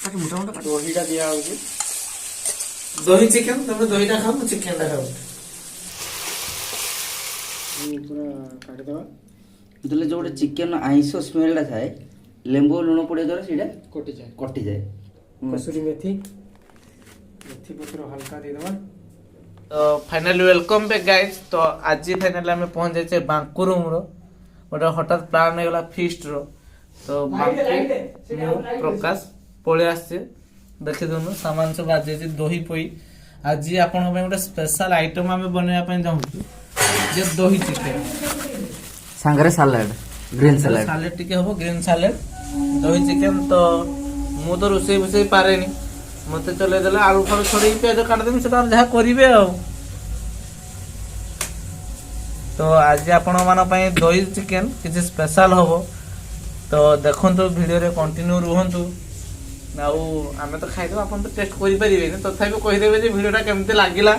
काट मोटा मोटा काट। दहीटा दिया होगी। दही चिकेन तुम दहीटा खाओ मु चिकेन खाओ। पूरा काट दवा ଯେତେବେଳେ ଯୋଉ ଗୋଟେ ଚିକେନ ଆଇଁଷ ସ୍ମେଲଟା ଥାଏ ଲେମ୍ବୁ ଲୁଣ ପଡ଼ିବା ଦ୍ୱାରା ସେଇଟା कटि जाए। କଟିଯାଏ। कसूरी मेथी मेथी पत्र हल्का दे दवा। तो फाइनली वेलकम बैक गाइस। तो आज फाइनली आम पहुंच जाए बांकुर गोटे हठात प्लान होगा फिस्ट रो। तो बांकुर प्रकाश पलि आसे देखी दूनु सामान सब आज दही पई। आज आपण गोटे स्पेशल आइटम आम बनवाई चाहूँ जे दही चिकेन ସାଙ୍ଗରେ ସାଲାଡ ଗ୍ରୀନ୍ ସାଲାଡ सालेड टिके हम ग्रीन सालेड दही चिकेन। तो मु तो रोसे फुसे पारे मत चल आलू फालू छड़े प्याज काटदेमी से जहाँ करेंगे आ। तो आज आपण मान दही चिकेन किसी स्पेशल हम। तो देखु वीडियो रे कंटिन्यू रुहतु आम तो खाईद आप तो टेस्ट करेंगे तथापि कहीदेवे वीडियोटा केमती लगिला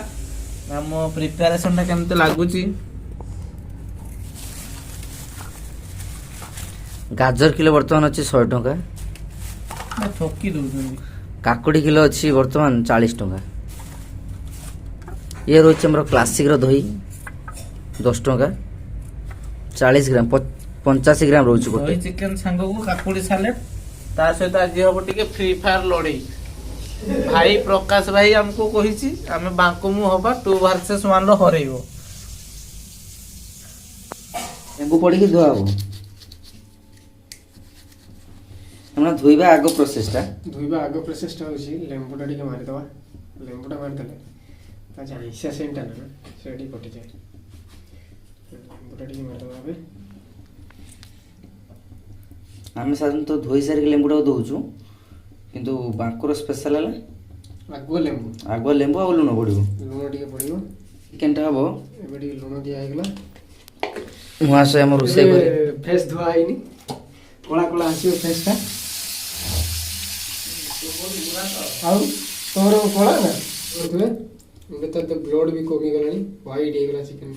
आम प्रिपेरेसन केमती लगुच। ଗାଜର କିଲୋ ବର୍ତ୍ତମାନ ଅଛି 100 ଟଙ୍କା। ଠକି ଦଉଛନ୍ତି। କାକୁଡି କିଲୋ ଅଛି ବର୍ତ୍ତମାନ 40 ଟଙ୍କା। ଇଏ ରହୁଛି ଆମର କ୍ଲାସିକର ଦହି 10 ଟଙ୍କା 40 ଗ୍ରାମ 85 ଗ୍ରାମ ରହୁଛି ଗୋଟେ। ଦହି ଚିକେନ ସାଙ୍ଗକୁ କାକୁଡି ସାଲେଡ ତା ସହିତ ଆଜି ହବ ଟିକେ ଫ୍ରି ଫାୟାର ଲଢେଇ। ଭାଇ ପ୍ରକାଶ ଭାଇ ଆମକୁ କହିଛି ଆମେ ବାଙ୍କମୁ ହବା 2 vs 1 ର ହରେଇବ। ଲେମ୍ବୁ ପଡ଼ିକି ଧୁଆ ହବ। আমরা ধুইবা আগ প্রসেসটা धोइबा आग प्रोसेसटा होची लेंबुटा टिके मारि दवा। लेंबुटा मारि देले ता जे आइसा सेंटा ना सेडी कटि जाए। लेंबुटा टिके मारि दवा बे আমি সাধারণত ধুই সারিকি লেম্বুটা দৌছু কিন্তু বাঙ্কুর স্পেশাল হলে आगो लेंबु আগুয়া লেম্বু আর লুণ পড়ব। लूण टिके पड़ियो। চিকেনটা হব एबे टिके लूण दिया हेगला। মহাশয় আমার রোষেই করে फेस धुआ आइनी कोला कोला आसियो फेसटा। आउ तोर कोला ना तुए इनके तो ब्लड भी कमी गलानी वाइट हे गला चिकन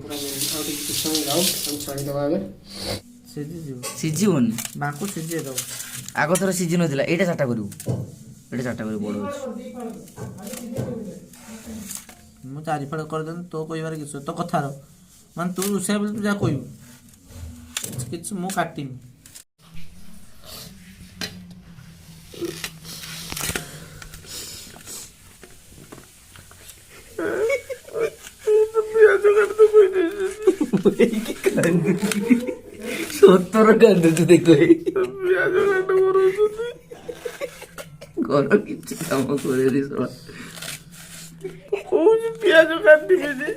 पूरा मेरे आउ टिके किछ समय लाओ हम छाणी दवा आगे ସିଝି ଯିବ সিজিবনি ବାଙ୍କୁ ସିଝେଇ ଦବ। আগ থর সিজি নଥିଲା এইটা চারটা করব এটা চারটা করে বড় হচ্ছে। ମୁଁ ଚାରିଫାଳ କରିଦେବି ତୋ କହିବାର କିଛି ତୋ କଥାର ମାନେ ତୁ ରୋଷେଇ ବୋଲି ତୁ ଯାହା କହିବୁ କିଛି ମୁଁ କାଟିନି। সত্তর কান্দুଛୁ দেখো ঘর କିଛି କାମ କରେନି ଶଳା। କହୁଛି ପିଆଜ କାଟିବେନି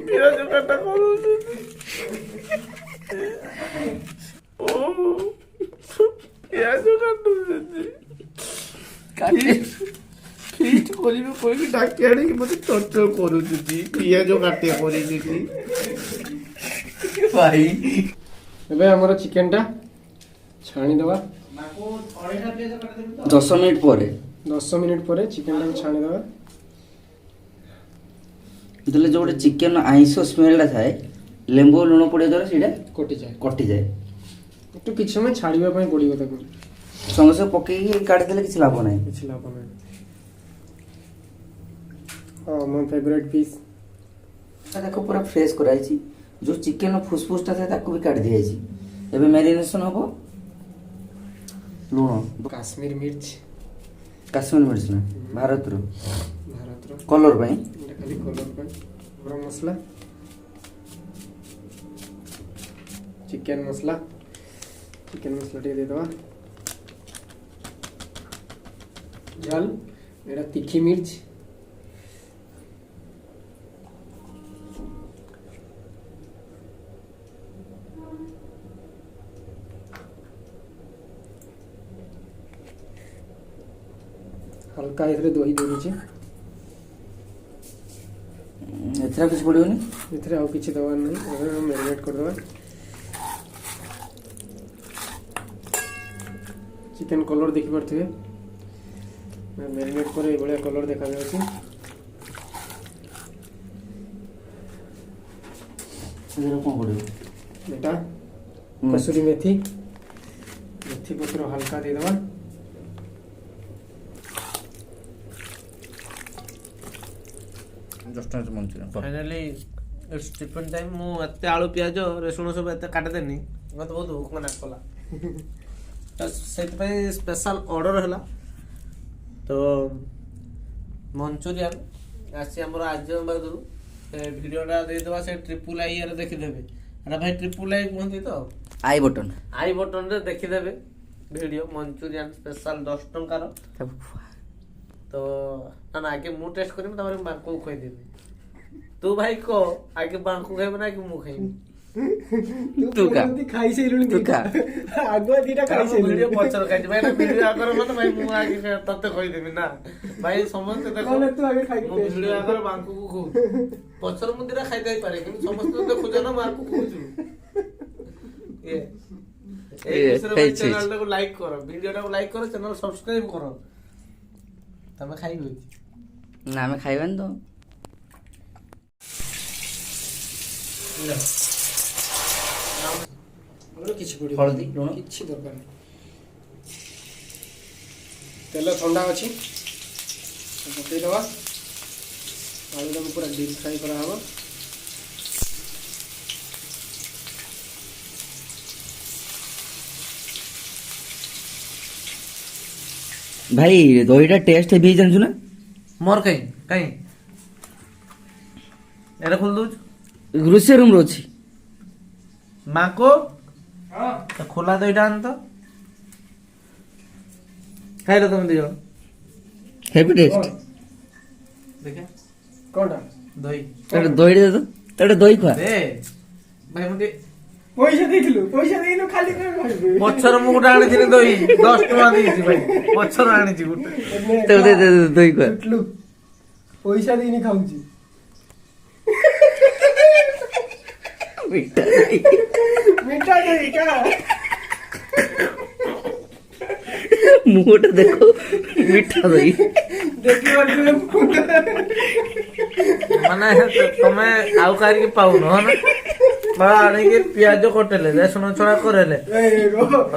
ପିଆଜ କାଟା କରୁଛନ୍ତି। ଓ ପିଆଜ କାଟୁଛନ୍ତି ଫିଷ୍ଟ କରିବେ କହିକି ଡାକି ଆଣିକି ମତେ ଟର୍ଚର କରୁଛନ୍ତି ପିଆଜ କାଟିବା କରିଦେବି। ଭାଇ एबे हमर चिकनटा छाणी दवा। 10 ମିନିଟ ପରେ 10 मिनिट ପରେ ଚିକେନଟା ଛାଣି ଦବା। ଯେତେବେଳେ ଯୋଉ ଗୋଟେ ଚିକେନ ଆଇଁଷ ସ୍ମେଲଟା ଥାଏ ଲେମ୍ବୁ ଲୁଣ ପଡ଼ିବା ଦ୍ୱାରା ସେଇଟା କଟି ଯାଏ। କଟିଯାଏ। একটু কিছু সময় ছাড়িবা ପାଇଁ ପଡ଼ିବ ତାକୁ। ସଙ୍ଗେ ସଙ୍ଗେ ପକେଇକି କାଢ଼ିଦେଲେ କିଛି ଲାଭ ନାହିଁ। କିଛି ଲାଭ ନାହିଁ। ହଁ ମୋ ଫେଭରାଇଟ ପିସ୍ ତାକୁ ପୁରା ଫ୍ରେଶ କରାଯାଇଛି। ଯୋଉ ଚିକେନ ଫୁସଫୁସଟା ଥାଏ ତାକୁ ବି କାଢି ଦିଆଯାଇଛି। ଏବେ ମ୍ୟାରିନେସନ ହବ ଲୁଣ କାଶ୍ମୀର ମିର୍ଚ କାଶ୍ମୀର ମିର୍ଚ ନା ଭାରତର ଭାରତର କଲର ପାଇଁ ଏଟା ଖାଲି କଲର ପାଇଁ। ଗରମ ମସଲା ଚିକେନ ମସଲା ଟିକେ ଦେଇଦେବା। ଝାଲ ଏଟା ତିଖି ମିର୍ଚ हल्का एथरे दही दे दीजिए। ଏଥିରେ କିଛି ପଡ଼ିବନି। एथरे आउ किछि दवा नहीं हम मैरिनेट कर दवा। चिकन कलर देखि परथिबे मैरिनेट करे बढिया कलर देखा जाउछि। ଏଥିରେ କ'ଣ ପଡ଼ିବ? एटा कसूरी मेथी पत्र हल्का दे दवा। Just Manchurian finally it's tiffin time. ମୁଁ ଏତେ ଆଳୁ ପିଆଜ ରସୁଣ ସବୁ ଏତେ କାଟିଦେନି ମୋତେ ବହୁତ ଭୋକ ନାକ କଲା। ତ ସେଥିପାଇଁ ସ୍ପେଶାଲ ଅର୍ଡ଼ର ହେଲା। ତ ମଞ୍ଚୁରିଆନ ଆସି ଆମର ଆର୍ଯ୍ୟ ବାଦରୁ ଭିଡ଼ିଓଟା ଦେଇଦେବା। ସେ ଟ୍ରିପୁଲ୍ ଆଇ ରେ ଦେଖିଦେବେ। ଆରେ ଭାଇ ଟ୍ରିପୁଲ୍ ଆଇ କୁହନ୍ତି ତ, ଆଇ ବଟନ ଆଇ ବଟନରେ ଦେଖିଦେବେ ଭିଡ଼ିଓ। ମଞ୍ଚୁରିଆନ ସ୍ପେଶାଲ 10 ଟଙ୍କାର। ତ ନା ଆଗେ ମୁଁ ଟେଷ୍ଟ କରିବି ତାପରେ ବାଙ୍କୁ ଖୁଆଇଦେବି। ତୁ ଭାଇ କହ ଆଗେ ବାଙ୍କୁ ଖାଇବ ନା ଆଗେ ମୁଁ ଖାଇବି? ତୁ ଖା। ଖାଇସାରିଲୁଣି ତୁ ଖା। ଆଗୁଆ ଦିଟା ଭିଡ଼ିଓ ପଛରେ ଖାଇଛି ଭାଇ। ଭିଡ଼ିଓ ଆଗରେ ମାନେ ଭାଇ ମୁଁ ଆଗେ ତତେ କହିଦେବି ନା ଭାଇ। ସମସ୍ତେ ଦେଖ ତୁ ଆଗେ ଖାଇକି ମୁଁ ଭିଡ଼ିଓ ଆଗରେ ବାଙ୍କୁ କହୁଛି, ପଛରେ ମୁଁ ଦିଟା ଖାଇଥାଇ ପାରେ କିନ୍ତୁ ସମସ୍ତେ ଦେଖୁଛ ନା ମୁଁ ଆକୁ କହୁଛୁ। ଚ୍ୟାନେଲଟାକୁ ଲାଇକ୍ କର, ଭିଡ଼ିଓଟାକୁ ଲାଇକ୍ କର, ଚ୍ୟାନେଲ ସବସ୍କ୍ରାଇବ କର। ତମେ ଖାଇବ ନା ଆମେ ଖାଇବାନି ତ। କିଛି ପଡିବ ହଳଦୀ ଲୁଣ କିଛି ଦରକାର ନାହିଁ। ତେଲ ଥଣ୍ଡା ଅଛି ପକେଇଦବା। ଆଳୁଟାକୁ ପୁରା ଡିପ୍ ଫ୍ରାଏ କରାହବ। ଭାଇ ଦହିଟା ଟେଷ୍ଟ ହେବି ଜାଣିଛୁ ନା? ମୋର କାଇଁ କାଇଁ ଏଟା ଖୋଲି ଦଉଛୁ ରୋଷେଇ ରୁମ୍ ରେ ଅଛି। ମାଙ୍କୁ ଖୋଲା ଦହିଟା ଆଣ ତ। ଖାଇଲ ତମେ ଦି ଜଣ? Heavy test. ଦେଖିଆ କଣଟା ଦହି ଦହି ଦେ ତ, ତାଟେ ଦହି ଖୁଆ। ଦେ ଭାଇ ମୁଁ ଟିକେ ପଇସା ଦେଇଥିଲୁ ଖାଲି ପଛର ମୁଁ ଗୋଟେ ଆଣିଥିଲି ଦହି 10 ଟଙ୍କା ଦେଇଛି ଭାଇ। ପଛର ଆଣିଛି ଗୋଟେ। ଦହି ଖୁଆ। ପଇସା ଦେଇନି ଖାଉଛି। ମିଠା ଦହି। ମିଠା ଦହି କା ମୁହଁଟା ଦେଖ ମିଠା ଦହି। ଦେଖିପାରୁଥିବେ ମାନେ ତମେ ଆଉ କାହାରିକି ପାଉନ ନା ବା ଆଣିକି ପିଆଜ କଟେଲେ, ରସୁଣ ଛଡା କରେଲେ,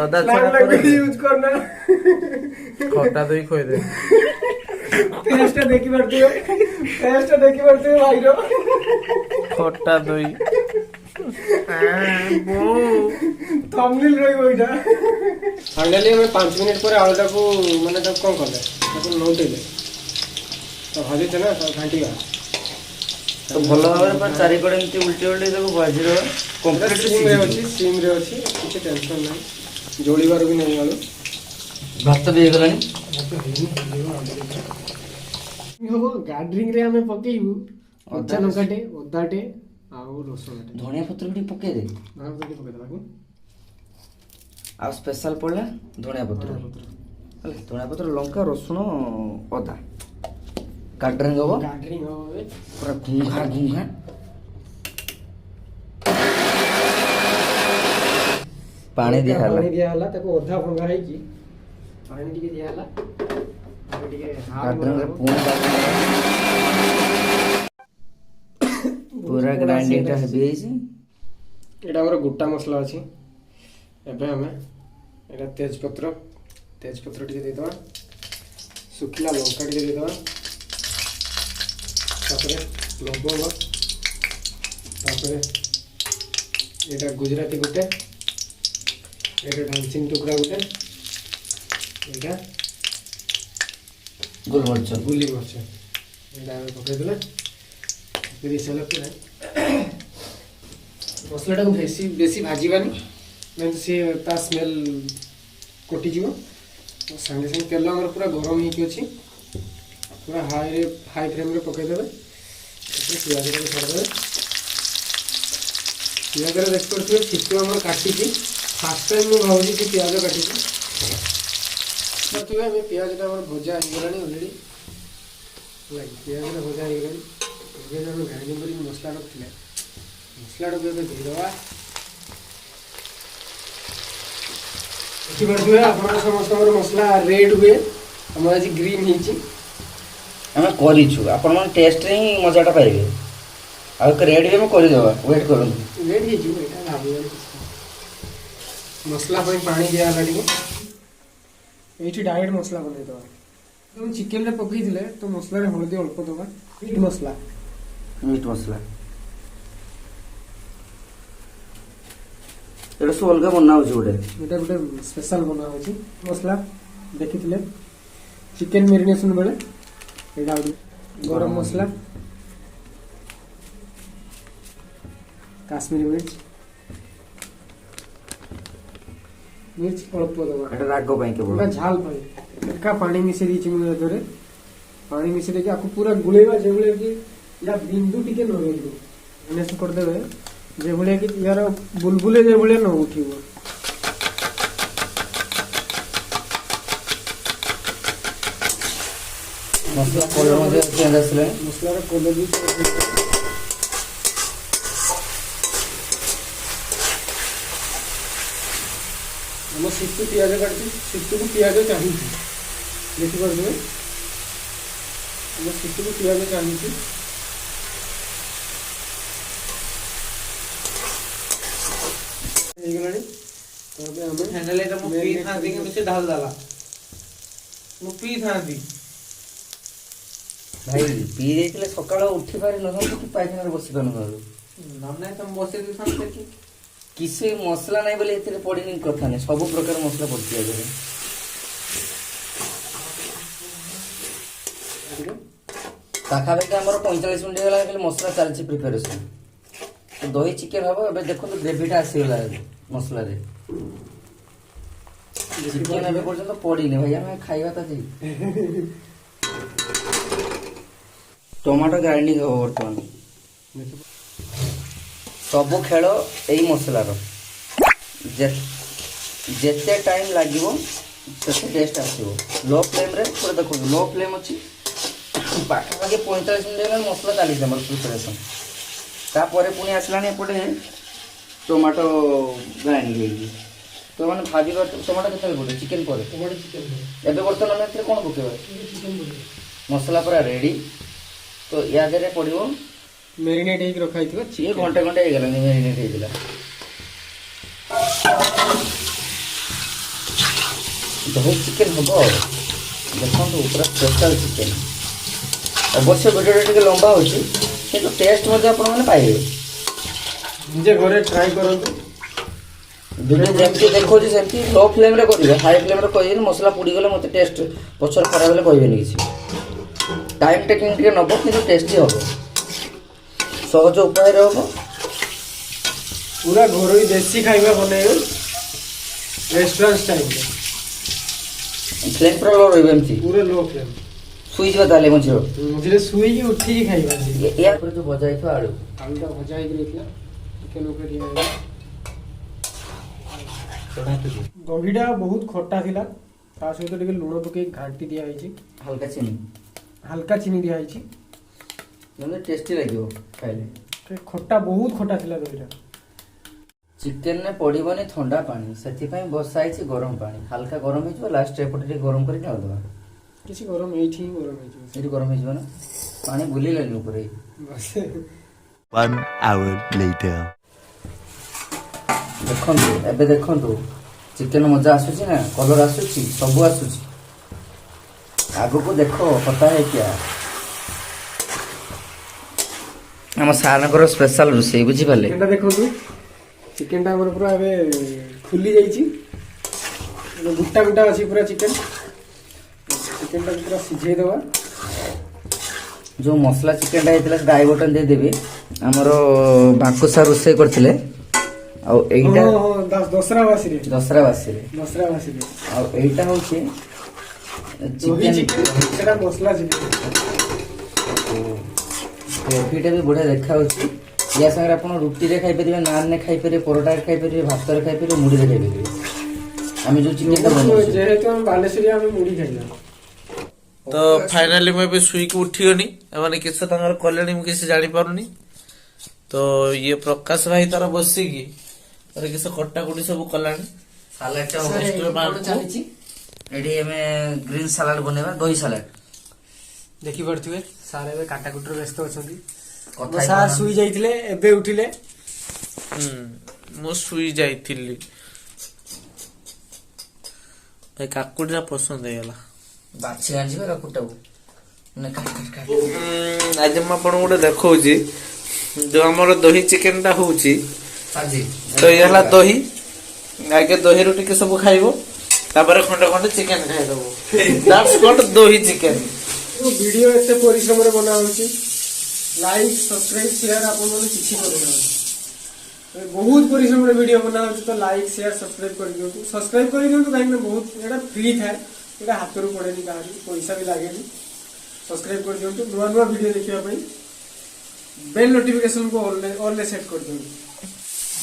ଅଦା ଛଡା କରେଲେ, ୟୁଜ କରନା। ଖଟା ଦହି ଖୋଇଦେ। ଟେଷ୍ଟଟା ଦେଖିପାରୁଥିବେ ଭାଇର। ଖଟା ଦହି ବୋଉ ଥମ୍ବନେଲ ରହିବ ଏଇଟା। ଫାଇନାଲି ଆମେ 5 ମିନିଟ୍ ପରେ ଆଳୁଟାକୁ ମାନେ ତାକୁ କଣ କଲେ, ତାକୁ ନଉଟେଇଲେ। ତ ଭାଜିଛେ ନା ତାକୁ ଘାଣ୍ଟିବା। ତ ଭଲ ଭାବରେ ପୁରା ଚାରିକଡ଼ ଏମିତି ଉଲ୍ଟି ଉଲ୍ଟି ତାକୁ ଭାଜିଦେବା। ସିମ୍ରେ ଅଛି, ସିମ୍ରେ ଅଛି, କିଛି ଟେନସନ୍ ନାହିଁ। ଜଳିବାର ବି ନାହିଁ ଆଳୁ। ଭାତ ବି ହେଇଗଲାଣି। ହବ ଗାର୍ଡରିଂରେ ଆମେ ପକେଇବୁ କଞ୍ଚା ଲଙ୍କାଟେ, ଅଦାଟେ ଆଉ ରସୁଣଟେ। ଧଣିଆ ପତ୍ର ଟିକେ ପକେଇଦେ। ପକେଇଦେବା କି ଆଉ ସ୍ପେଶାଲ ପଡ଼ିଲା ଧଣିଆ ପତ୍ର। ହେଲା ଧଣିଆ ପତ୍ର, ଲଙ୍କା, ରସୁଣ, ଅଦା ଗାର୍ଡରିଂ ହବ। ଗାର୍ଡରିଂ ହବ ପୁରା ଘୁଙ୍ଗା ଘୁଙ୍ଗା। ପାଣି ଦିଆହେଲା। ପାଣି ଦିଆହେଲା, ତାକୁ ଅଧା ଭଙ୍ଗା ହେଇକି ପାଣି ଟିକେ ଦିଆହେଲା। ଟିକେ ଗାର୍ଡରିଂରେ ପୁରା ଗ୍ରାଇଣ୍ଡିଙ୍ଗଟା ହେଭି ହେଇଛି। ଏଇଟା ଆମର ଗୋଟା ମସଲା ଅଛି। ଏବେ ଆମେ ଏଇଟା ତେଜପତ୍ର ଟିକେ ଦେଇଦେବା, ଶୁଖିଲା ଲଙ୍କା ଟିକେ ଦେଇଦେବା, ତାପରେ ଲବଙ୍ଗ, ତାପରେ ଏଇଟା ଗୁଜୁରାତି ଗୋଟେ, ଏଇଟା ଡାଲଚିନି ଟୁକରା ଗୋଟେ, ଏଇଟା ଗୋଲମରିଚ ଗୁଲି ମରିଚ। ଏଇଟା ଆମେ ପକେଇଦେଲେ ପକେଇ ସାରିଲା ପରେ ମସଲାଟାକୁ ବେଶୀ ଭାଜିବାନି, ଯେମିତି ସିଏ ତା ସ୍ମେଲ୍ କଟିଯିବ। ସାଙ୍ଗେ ସାଙ୍ଗେ ତେଲ ଆମର ପୁରା ଗରମ ହେଇକି ଅଛି, ପୁରା ହାଇ ଫ୍ଲେମ୍ରେ ପକେଇଦେବେ। ପିଆଜଟାକୁ ଛାଡ଼ିଦେବେ। ପିଆଜରେ ଦେଖିପାରୁଥିବେ ଛିଟୁ ଆମର କାଟିଛି। ଫାର୍ଷ୍ଟ ଟାଇମ୍ ମୁଁ ଭାବୁଛି କି ପିଆଜ କାଟିଛି। ଦେଖିବେ ଆମେ ପିଆଜଟା ଆମର ଭଜା ହେଇଗଲାଣି ଅଲରେଡ଼ି। ହେଲା ପିଆଜଟା ଭଜା ହେଇଗଲାଣି। ଏବେ ଆମେ ଗ୍ରାଇଣ୍ଡିଙ୍ଗ କରିକି ମସଲା ରଖିଥିଲେ, ମସଲାଟାକୁ ଏବେ ଦେଇଦେବା। ଦେଖିପାରୁଥିବେ ଆପଣଙ୍କ ସମସ୍ତଙ୍କର ମସଲା ରେଡ୍ ହୁଏ, ଆମର ଆଜି ଗ୍ରୀନ୍ ହେଇଛି। ଆମେ କରିଛୁ, ଆପଣମାନେ ଟେଷ୍ଟରେ ହିଁ ମଜାଟା ପାଇବେ। ଆଉ ରେଟ୍ ବି ଆମେ କରିଦେବା, ୱେଟ୍ କରନ୍ତୁ। ରେଡ୍ ହେଇଯିବ, ଏଇଟା ଭାବିବାର କିଛି ନାହିଁ। ମସଲା ପାଇଁ ପାଣି ଦିଆହେଲା ଟିକେ। ଏଇଠି ଡାଇରେକ୍ଟ ମସଲା ବନେଇଦେବା। ଚିକେନରେ ପକେଇଥିଲେ ତ ମସଲାରେ ହଳଦୀ ଅଳ୍ପ ଦେବା। ମିଟ୍ ମସଲା ମିଟ୍ ମସଲା ଏଇଟା ସବୁ ଅଲଗା ବନା ହଉଛି ଗୋଟେ ଏଇଟା ଗୋଟେ ସ୍ପେଶାଲ ବନା ହଉଛି ମସଲା ଦେଖିଥିଲେ ଚିକେନ ମ୍ୟାରିନେସନ ବେଳେ ଏଇଟା ଗୋଟେ ଗରମ ମସଲା କାଶ୍ମୀରୀ ମିର୍ଚ ଅଳ୍ପ ଦେବା ଏଟା ରାଗ ପାଇଁ କେବଳ ପୁରା ଝାଲ ପାଇଁ ଏକା ପାଣି ମିଶେଇ ଦେଇଛି ମୁଁ ଏଥିରେ ପାଣି ମିଶେଇ ଦେଇକି ଆକୁ ପୁରା ଗୁଳେଇବା ଯେଭଳିଆ କି ୟା ବିନ୍ଦୁ ଟିକେ ନ ରହିବ ମ୍ୟାରିନେସନ କରିଦେବେ ଯେଭଳିଆ କି ୟାର ବୁଲବୁଲେ ଯେଭଳିଆ ନ ଉଠିବ ମସଲା କଲର ମଧ୍ୟ ଚେଞ୍ଜ ଆସିଲାଣି ମସଲାର କଲର ବି ଆମ ସିତୁ ପିଆଜ କାଟୁଛି ସିତୁକୁ ପିଆଜ ଚାହିଁଛି ଦେଖିପାରୁଥିବେ ଆମ ସିତୁକୁ ପିଆଜ ଚାହିଁଛି ହେଇଗଲାଣି ତାପରେ ଆମେ ଫାଇନାଲି ଏଟା ମୁଁ ପିଇଥାନ୍ତି କିନ୍ତୁ ସେ ଢାଲ ଦେଲା ମୁଁ ପିଇଥାନ୍ତି ଭାଇ ପିଇ ଦେଇଥିଲେ ସକାଳ ଉଠି ପାରିନଥାନ୍ତୁ କି ପାଇଖାନାରେ ବସି ପାରିନଥାନ୍ତୁ ନାଇଁ ତମେ ବସେଇ ଦେଇଥାନ୍ତି ସେଠି କିଛି ମସଲା ନାହିଁ ବୋଲି ଏଥିରେ ପଡିନି କଥା ନାହିଁ ସବୁ ପ୍ରକାର ମସଲା ପଡିଛି ଏଥିରେ ପାଖାପାଖି ଆମର 45 ମିନିଟ୍ ହେଇଗଲା ଖାଲି ମସଲା ଚାଲିଛି ପ୍ରିପାରେସନ ଦହି ଚିକେନ ହବ ଏବେ ଦେଖନ୍ତୁ ଗ୍ରେଭିଟା ଆସିଗଲା ମସଲାରେ ଚିକେନ ଏବେ ପର୍ଯ୍ୟନ୍ତ ପଡିନି ଭାଇ ଆମେ ଖାଇବା ତ ଆଜି ଟମାଟୋ ଗ୍ରାଇଣ୍ଡିଙ୍ଗ ହବ ବର୍ତ୍ତମାନ ସବୁ ଖେଳ ଏଇ ମସଲାର ଯେତେ ଟାଇମ୍ ଲାଗିବ ସେତେ ଟେଷ୍ଟ ଆସିବ लो फ्लेम्रे पूरा देखो लो फ्लेम अच्छी पाखापाखि 45 मिनिट है मसला चली आम प्रिपेरेसन तापर पुणी आसला एपटे टमाटो ग्राइंडिंग हो तो मैंने भाभी टमाटो के पड़े चिकेन पर एवं बर्तमान आम कौन पकेबा मसला पूरा रेडी तो या पड़ो मेरिनेट होकर रखा ये घंटे घंटे हो गलानी मेरिनेट होता दही चिकेन हम देखो पूरा स्पेशल चिकेन अवश्य भिडियो लंबा हो टेस्ट पाइबे निजे घरे ट्राई करंतु भिडियो जमती देखो सेमती लो फ्लेम रे करिवे हाई फ्लेम रे कहि मसला पुड़ी गले मते टेस्ट पछर खराब होले कहबेनी किसी टाइम टेकिंग टिके नबो किंतु टेस्टी हो सहज उपाय रे हो पूरा घरोई देसी खाइबा बनेयो रेस्टोरेंट स्टाइल फ्लेम पर लो रहबे एमती पूरा लो फ्लेम सुई जवा ताले मझे सुई की उठी की खाइबा या पर जो भजा हितो आलू आलूटा भजा ହେଇକି ରହିଥିଲା ଚିକେନ ଉପରେ ଦିଆ ହେଇଗଲା ଦହିଟା ବହୁତ ଖଟା ଥିଲା ତା ସହିତ ଟିକେ ଲୁଣ ପକେଇ ଘାଣ୍ଟି ଦିଆ ହେଇଛି हल्का चिनी ଦିଆ ହେଇଛି ମାନେ ଟେଷ୍ଟି ଲାଗିବ ଖାଇଲେ ଖଟା ବହୁତ ଖଟା ଥିଲା ଦହିଟା चिकेन ने पड़ोनी ठंडा पानी से बसा गरम पानी हल्का गरम हो लास्ट एपटे गरम कर କିଛି ଗରମ ଏଇଠି ହିଁ ଗରମ ହେଇଯିବ ये गरम हो पानी बुलानी ऊपर ବସ 1 hour later. देखु चिकेन मजा आसूची ना कलर आसूची सब आसूची आगु को देखो पता है क्या आम सार स्पेशल रोषे बुझिपारे ଚିକେନଟା ଦେଖନ୍ତୁ ଚିକେନଟା ଆମର ପୁରା ଏବେ ଫୁଲି ଯାଇଛି ଗୁଟା ଗୁଟା ଅଛି ପୁରା ଚିକେନଟା ପୁରା ସିଝେଇ ଦେବା जो मसला चिकेन होता है गाई बटन देदेवी आमर बांकुसा रोसे करते दसरा बासी दसरा बासी आईटा हूँ चिकेन मसला चिकेन ग्रेवीटा भी बढ़िया देखा या सागर आप रुटी रे खाई पारे नान ने खाई पारे परोटा खाई पारे भात रे खाई पारे मुड़ी रे खाई पारे आम जो चिकेन जेहेतु हम बालेश्वरी आम मुड़ी खाइला तो फाइनाली मैं भी सुई को उठीगनी एमाने किस तांगर कलेनी मु किसी जानि पारुनी तो ये प्रकाश भाई तार बसिकी तार किस कट्टा कुटी सब कलानी सालाड चलिए एडी हमें ग्रीन सलाड बनेबा दही सलाड देखि पड़थिबे सारे बे काटा कुटर व्यस्त अछंती सार सुई जाइथिले एबे उठिले मु सुई जाइथिली भाई काकुडीरा पसंद हेला बाछि आनजिबा काकुटा ନା କାଟ କାଟ କାଟ आज ମୁଁ ଆପଣଙ୍କୁ ଗୋଟେ ଦେଖଉଛି ଯୋଉ ଆମର ଦହି ଚିକେନ ଟା ହଉଛି ଆଜି ତ ଇଏ ହେଲା ଦହି ଆଗେ ଦହିରୁ ଟିକେ ସବୁ ଖାଇବ ତାପରେ ଖଣ୍ଡେ ଖଣ୍ଡେ ଚିକେନ ଖାଇଦବ ଦ୍ୟାଟ୍ସ କଲ୍ଡ ଦହି ଚିକେନ ଭିଡ଼ିଓ ଏତେ ପରିଶ୍ରମରେ ବନା ହଉଛି ଲାଇକ୍ ସବସ୍କ୍ରାଇବ ସେୟାର ଆପଣମାନେ କିଛି କରୁନାହାନ୍ତି ବହୁତ ପରିଶ୍ରମରେ ଭିଡ଼ିଓ ବନା ହଉଛି ତ ଲାଇକ୍ ସେୟାର ସବସ୍କ୍ରାଇବ କରିଦିଅନ୍ତୁ ସବସ୍କ୍ରାଇବ କରିଦିଅନ୍ତୁ କାହିଁକିନା ବହୁତ ଏଇଟା ଫ୍ରି ଥାଏ ଏଇଟା ହାତରୁ ପଡ଼େନି କାହାରି ପଇସା ବି ଲାଗେନି ସବସ୍କ୍ରାଇବ କରିଦିଅନ୍ତୁ ନୂଆ ନୂଆ ଭିଡ଼ିଓ ଦେଖିବା ପାଇଁ ବେଲ୍ ନୋଟିଫିକେସନକୁ ଅଲରେ ସେଟ୍ କରିଦିଅନ୍ତୁ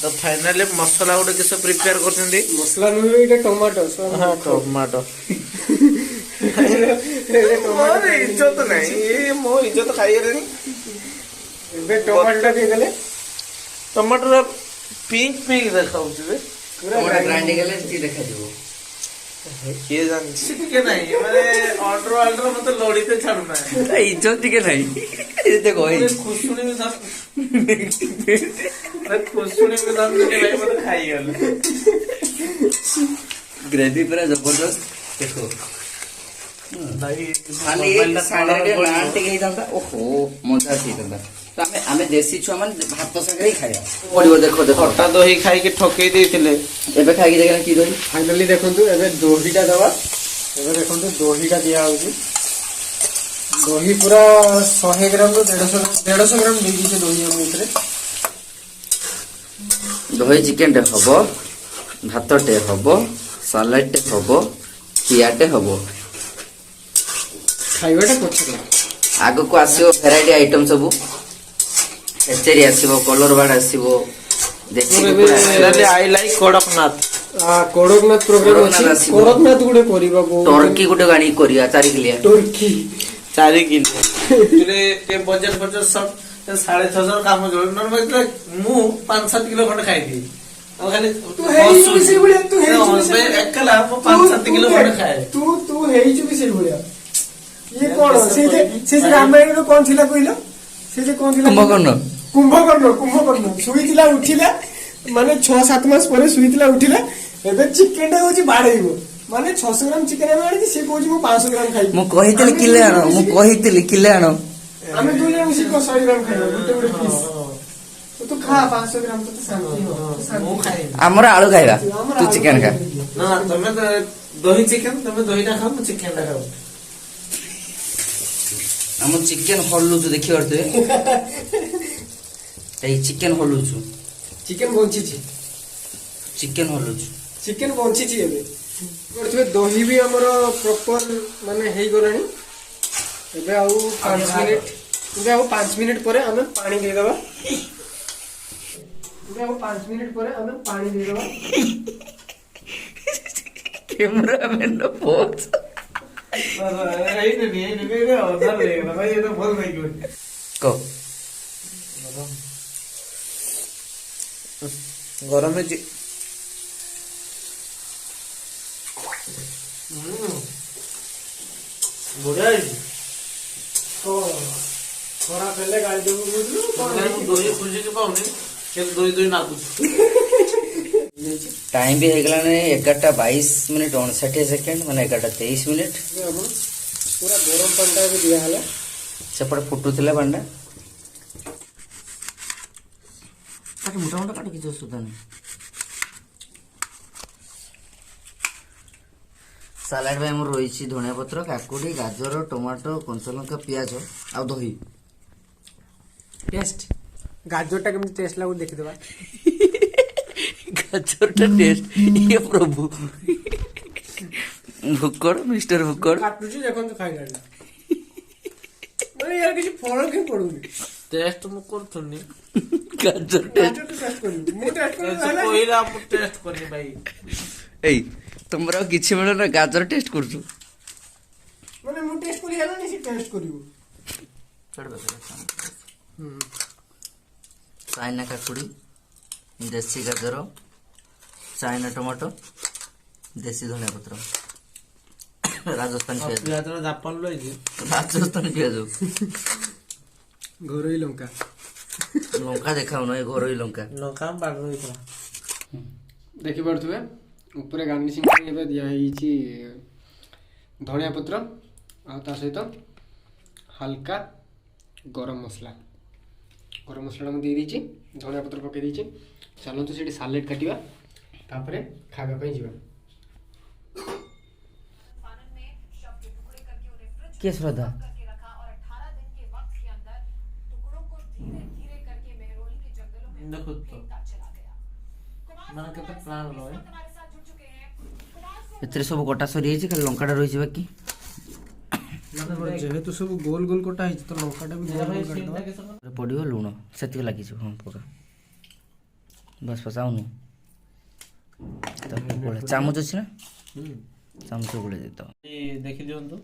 ତ ଫାଇନାଲି ମସଲା ଗୋଟେ କିସ ପ୍ରିପେୟାର କରୁଛନ୍ତି ମସଲା ନୁହେଁ ଏଇଟା ଟମାଟୋ ହଁ ଟମାଟୋ ଟମାଟୋ ଇଜ୍ଜତ ନାହିଁ ମୋ ଇଜ୍ଜତ ଖାଇଗଲେଣି ଏବେ ଟମାଟୋଟା ଦେଇଦେଲେ ଟମାଟୋର ପିଙ୍କ ପିଙ୍କ ଦେଖାଉଛି ବେ ଟମାଟୋ ଗ୍ରାଇଣ୍ଡିଙ୍ଗ ହେଲେ ଟିକେ ଦେଖାଯିବ କିଏ ଜାଣିଛି ଟିକେ ନାହିଁ ମାନେ ଅର୍ଡର ମତେ ଲଢିତେ ଛାଡୁନାହିଁ ଇଜ୍ଜତ ଟିକେ ନାହିଁ ଦେଖ ଖୁସୁଣି ବି ଖୁସୁଣି ବି ଭାଇ ମତେ ଖାଇଗଲେ ଗ୍ରେଭି ପୁରା ଜବରଦସ୍ତ ଦେଖ ଭାଇ ଖାଲି ସାଙ୍ଗରେ ନାନ୍ ଟିକେ ହେଇଥାନ୍ତା ଓହୋ ମଜା ହେଇଥାନ୍ତା ତ ଆମେ ଦେଶୀ ଛୁଆ ମାନେ ଭାତ ସାଙ୍ଗରେ ହିଁ ଖାଇବା ପଡିବ ଦେଖ ଦେଖ ଖଟା ଦହି ଖାଇକି ଠକେଇ ଦେଇଥିଲେ ଏବେ ଖାଇକି ଦେଖିଲା କି ଦହି ଫାଇନାଲି ଦେଖନ୍ତୁ ଏବେ ଦହିଟା ଦେବା ଏବେ ଦେଖନ୍ତୁ ଦହିଟା ଦିଆହେଉଛି ଦହି ପୁରା 100 ଗ୍ରାମରୁ 150 ଗ୍ରାମ ଦେଇଦେଇছে ଦହି ଆମ ଏଥିରେ ଦହି ଚିକେନଟେ ହବ ଭାତଟେ ହବ ସାଲାଡଟେ ହବ ଖିଆଟେ ହବ ଖାଇବାଟା ପଛରେ ଆଗକୁ ଆସିବ ଭେରାଇଟି ଆଇଟମ ସବୁ ଖେଚେରି ଆସିବ କଲର ବାର୍ଡ ଆସିବ ଦେଶୀ କୁକୁଡ଼ା finally I like Kadaknath Kadaknath programme ଅଛି କଡ଼କନାଥ ଆସିବ। କଡ଼କନାଥ ଗୋଟେ କରିବା ଟର୍କି ଗୋଟେ ଆଣିକି କରିବା 4 କିଲିଆ ଟର୍କି 4 କିଲୋ ବଜେଟ ସବୁ 650 କାମ ଯୋଉ ନର୍ମାଲି ମୁଁ 5-7 କିଲୋ ଖଣ୍ଡେ ଖାଇଦିଏ ଆଉ ଖାଲି ତୁ ହେଇଛୁ ବି ସେଇଭଳିଆ ତୁ ହେଇଛୁ ବି ସେଇଭଳିଆ। ଏକଲା ମୁଁ 5-7 କିଲୋ ଖଣ୍ଡେ ଖାଏ ତୁ ହେଇଛୁ ବି ସେଇଭଳିଆ ଇଏ କଣ ସେ ଯେ ରାମାୟଣରେ କଣ ଥିଲା କହିଲ ସେ ଯେ କଣ ଥିଲା କୁମ୍ଭକର୍ଣ୍ଣ ଶୋଇଥିଲା ଉଠିଲା ମାନେ 6-7 ମାସ ପରେ ଶୋଇଥିଲା ଉଠିଲା ଏବେ ଚିକେନ ଟା ହଉଛି ବାଡେଇବ ମାନେ 600 ଗ୍ରାମ ଚିକେନ ଆମେ ଆଣିଛି ସେ କହୁଛି ମୁଁ 500 ଗ୍ରାମ ଖାଇବି ମୁଁ କହିଥିଲି କିଲେ ଆଣ ଆମେ 2 ଜଣ ମିଶିକି 100 ଗ୍ରାମ ଖାଇବା ଗୋଟେ ପିସ୍ ତୁ ଖା 500 ଗ୍ରାମ ତ ଶାନ୍ତି ମୁଁ ଖାଏ ଆମର ଆଳୁ ଖାଇବା ତୁ ଚିକେନ ଖା ନା ତମେ ତ ଦହି ଚିକେନ ତମେ ଦହିଟା ଖାଅ ମୁଁ ଚିକେନ ଟା ଖାଉ ଆମ ଚିକେନ ହଲୁଛୁ ଦେଖିପାରୁଥିବେ ଏଇ ଚିକେନ ହଲୁଛୁ ଚିକେନ ବଞ୍ଚିଛି ଚିକେନ ହଲୁଛୁ ଚିକେନ ବଞ୍ଚିଛି ଏବେ କରୁଥିବେ ଦହି ବି ଆମର ପ୍ରପର ମାନେ ହେଇଗଲାଣି ଏବେ ଆଉ 5 ମିନିଟ ପରେ ଆମେ ପାଣି ଦେଇଦେବା କ୍ୟାମେରାମ୍ୟାନ ପୋଜ କହ ଗରମ ହେଇଛି ବଢିଆ ହେଇଛି ଖରାପ ହେଲେ ଗାଳି ଦେବୁ ବୁଝିଲୁ ମୁଁ ଦହି ଖୋଜିକି ପାଉନି କିନ୍ତୁ ଦହି ନାଗୁଛି ଟାଇମ ବି ହେଇଗଲାଣି 11:22:59 ମାନେ 11:23 ପୁରା ଗରମ ପାଣିଟା ଏବେ ଦିଆହେଲା ସେପଟେ ଫୁଟୁଥିଲା ପାଣିଟା ମୋଟା କାଟ କିଛି ଅସୁବିଧା ନାହିଁ ସାଲାଡ ପାଇଁ ଆମର ରହିଛି ଧନିଆ ପତ୍ର କାକୁଡି ଗାଜର ଟମାଟୋ କଞ୍ଚାଲଙ୍କା ପିଆଜ ଆଉ ଦହି ଟେଷ୍ଟ ଗାଜରଟା କେମିତି ଟେଷ୍ଟ ଲାଗୁଛି ଦେଖିଦେବା ଗାଜରଟା ଟେଷ୍ଟ ଇଏ ପ୍ରଭୁ ଭୁକଡ଼ ମିଷ୍ଟର ଭୁକଡ଼ କାଟୁଛି ଦେଖନ୍ତୁ ଖାଇଲା ମାନେ ୟାର କିଛି ଫରକ ହିଁ ପଡୁନି ଟେଷ୍ଟ ମୁଁ କରୁଥିଲି ଗାଜର ଟେଷ୍ଟ ଟେଷ୍ଟ କରିବି ମୁଁ ଟେଷ୍ଟ କହିଲା ମୁଁ ଟେଷ୍ଟ କରିନି ଭାଇ ଏଇ ତମର ଆଉ କିଛି ମିଳୁନି ଗାଜର ଟେଷ୍ଟ କରୁଛୁ ମାନେ ମୁଁ ଟେଷ୍ଟ କରି ହେଲାନି ସେ ଟେଷ୍ଟ କରିବ ଚାଇନା କାକୁଡି ଦେଶୀ ଗାଜର ଚାଇନା ଟମାଟୋ ଦେଶୀ ଧନିଆ ପତ୍ର ରାଜସ୍ଥାନ ପିଆଜ ଜାପାନରୁ ହେଇଛି ରାଜସ୍ଥାନ ପିଆଜ ଘରୋଇ ଲଙ୍କା ଲଙ୍କା ଦେଖାଉନ ଏ ଘରୋଇ ଲଙ୍କା ଲଙ୍କା ବାଡ ହେଇଥିଲା ଦେଖିପାରୁଥିବେ ଉପରେ ଗାର୍ନିସିଂ ପାଇଁ ଏବେ ଦିଆହେଇଛି ଧନିଆ ପତ୍ର ଆଉ ତା ସହିତ ହାଲକା ଗରମ ମସଲାଟା ମୁଁ ଦେଇଦେଇଛି, ଧନିଆ ପତ୍ର ପକାଇ ଦେଇଛି। ଚାଲନ୍ତୁ ସେଠି ସାଲେଡ୍ କାଟିବା, ତାପରେ ଖାଇବା ପାଇଁ ଯିବା। କିଏ ଶ୍ରଦ୍ଧା? ଦେଖୁ ତ ମାନେ କେତେ ପ୍ଲାନ୍ ରହେ। ଏଥିରେ ସବୁ କଟା ସରିଯାଇଛି, ଖାଲି ଲଙ୍କାଟା ରହିଛି ବାକି। ଯେହେତୁ ସବୁ ଗୋଲ ଗୋଲ କଟା ହେଇଛି ତ ଲଙ୍କାଟା ବି ଗୋଲ ଗୋଲ କାଟିଦେବା। ପଡ଼ିବ ଲୁଣ ସେତିକି ଲାଗିଯିବ। ହଁ ପକା ବାସ୍ ବାସ୍ ଆଉନୁ ତାକୁ ଗୋଳେଇ। ଚାମଚ ଅଛି ନା? ଚାମଚ ଗୋଳେଇ ଦେଇଥାଉ। ଦେଖି ଦିଅନ୍ତୁ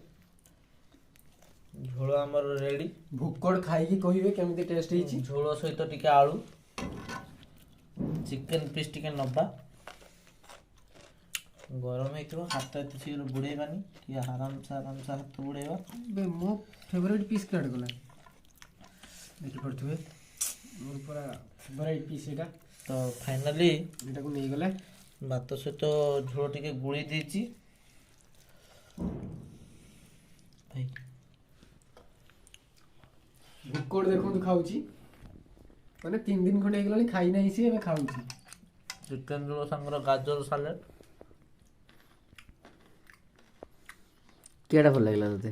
ଝୋଳ ଆମର ରେଡି। ଭୋକଡ଼ ଖାଇକି କହିବେ କେମିତି ଟେଷ୍ଟ ହେଇଛି। ଝୋଳ ସହିତ ଟିକେ ଆଳୁ, ଚିକେନ ପିସ୍ ଟିକେ ନବା। ଗରମ ହେଇଥିବ, ହାତ ଏତେ ଶୀଘ୍ର ବୁଡ଼େଇବାନି, ଟିକେ ଆରାମସେ ହାତ ବୁଡ଼େଇବା। ମୋ ଫେଭରାଇଟ୍ ପିସ୍ କାର୍ଡ଼ ଗଲା, ଦେଖିପାରୁଥିବେ ମୋର ପୁରା ଫେଭରାଇଟ୍ ପିସ୍ ଏଇଟା। ତ ଫାଇନାଲି ଏଇଟାକୁ ନେଇଗଲେ ଭାତ ସହିତ ଝୋଳ ଟିକେ ଗୋଳେଇ ଦେଇଛି। ଭାଇ ଭୋକଡ଼ ଦେଖନ୍ତୁ ଖାଉଛି, ମାନେ 3 ଦିନ ଖଣ୍ଡେ ହେଇଗଲାଣି ଖାଇ ନାହିଁ ସିଏ, ଏବେ ଖାଉଛି। ଚିକେନ ଝୋଳ ସାଙ୍ଗର ଗାଜର ସାଲାଡ। କିଏଟା ଭଲ ଲାଗିଲା ତୋତେ?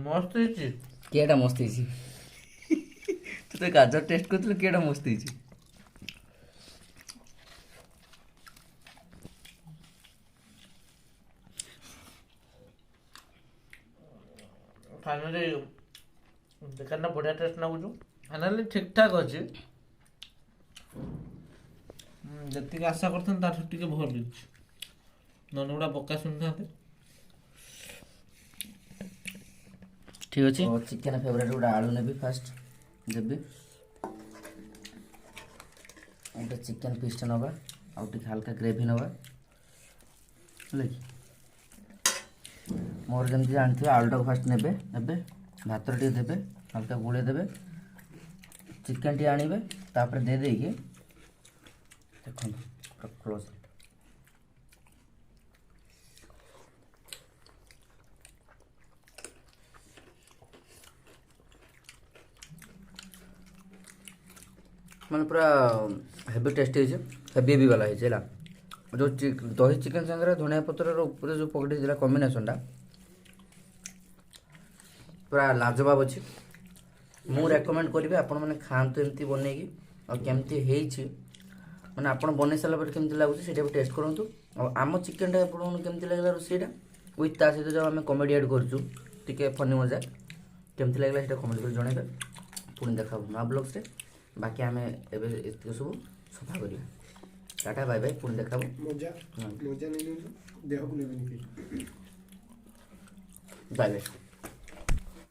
ମସ୍ତ ହେଇଛି। କିଏଟା ମସ୍ତ ହେଇଛି? ତୁ ତ ଗାଜର ଟେଷ୍ଟ କରିଥିଲୁ, କିଏଟା ମସ୍ତ ହେଇଛି? ଫାଇନାଲି ଚିକେନଟା ବଢ଼ିଆ ଟେଷ୍ଟ ଲାଗୁଛୁ। ଫାଇନାଲି ଠିକ୍ ଠାକ୍ ଅଛି। ଯେତିକି ଆଶା କରିଥାନ୍ତି ତାଠୁ ଟିକେ ଭଲ ହେଇଛି। ନହେଲେ ଗୁଡ଼ା ପକ୍କା ଶୁଣିଥାନ୍ତେ। ଠିକ୍ ଅଛି। ଚିକେନ ଫେଭରାଇଟ୍ ଗୋଟେ ଆଳୁ ନେବି, ଫାଷ୍ଟ ଦେବି। ଗୋଟେ ଚିକେନ ପିସ୍ଟା ନେବା, ଆଉ ଟିକେ ହାଲକା ଗ୍ରେଭି ନେବା, ହେଲା କି? ମୋର ଯେମିତି ଜାଣିଥିବେ ଆଳୁଟାକୁ ଫାଷ୍ଟ ନେବେ, ଭାତରେ ଟିକେ ଦେବେ, ହାଲକା ଗୋଳେଇ ଦେବେ, ଚିକେନ ଟିକେ ଆଣିବେ, ତାପରେ ଦେଇ ଦେଇକି ଦେଖନ୍ତୁ ପୁରା କ୍ଲୋଜ୍। ମାନେ ପୁରା ହେଭି ଟେଷ୍ଟ ହେଇଛି, ହେଭି ବାଲା ହେଇଛି ହେଲା। ଯେଉଁ ଦହି ଚିକେନ ସାଙ୍ଗରେ ଧନିଆ ପତ୍ରର ଉପରେ ଯେଉଁ ପକେଟ ହେଇଥିଲା କମ୍ବିନେସନଟା ପୁରା ଲାଜବାବ ଅଛି। ମୁଁ ରେକମେଣ୍ଡ କରିବି ଆପଣମାନେ ଖାଆନ୍ତୁ ଏମିତି ବନେଇକି। ଆଉ କେମିତି ହେଇଛି ମାନେ ଆପଣ ବନେଇ ସାରିଲା ପରେ କେମିତି ଲାଗୁଛି ସେଇଟା ବି ଟେଷ୍ଟ କରନ୍ତୁ। ଆଉ ଆମ ଚିକେନଟା ଆପଣଙ୍କୁ କେମିତି ଲାଗିଲା ରୋଷେଇଟା, ୱିଥ୍ ତା ସହିତ ଯେଉଁ ଆମେ କମେଡ଼ି ଆଡ଼୍ କରୁଛୁ ଟିକେ ଫନି ମଜା, କେମିତି ଲାଗିଲା ସେଇଟା କମେଣ୍ଟ କରି ଜଣାଇବେ। ପୁଣି ଦେଖା ହେବ ନୂଆ ବ୍ଲଗ୍ସରେ। ବାକି ଆମେ ଏବେ ଏତିକି ସବୁ ସଫା କରିବା। ଟାଟା ବାଏ ବାଏ, ପୁଣି ଦେଖା ହେବ। ମଜା ନେଇ ନିଅନ୍ତୁ, ଦେହକୁ ନେବେନି କେହି। Bye bye.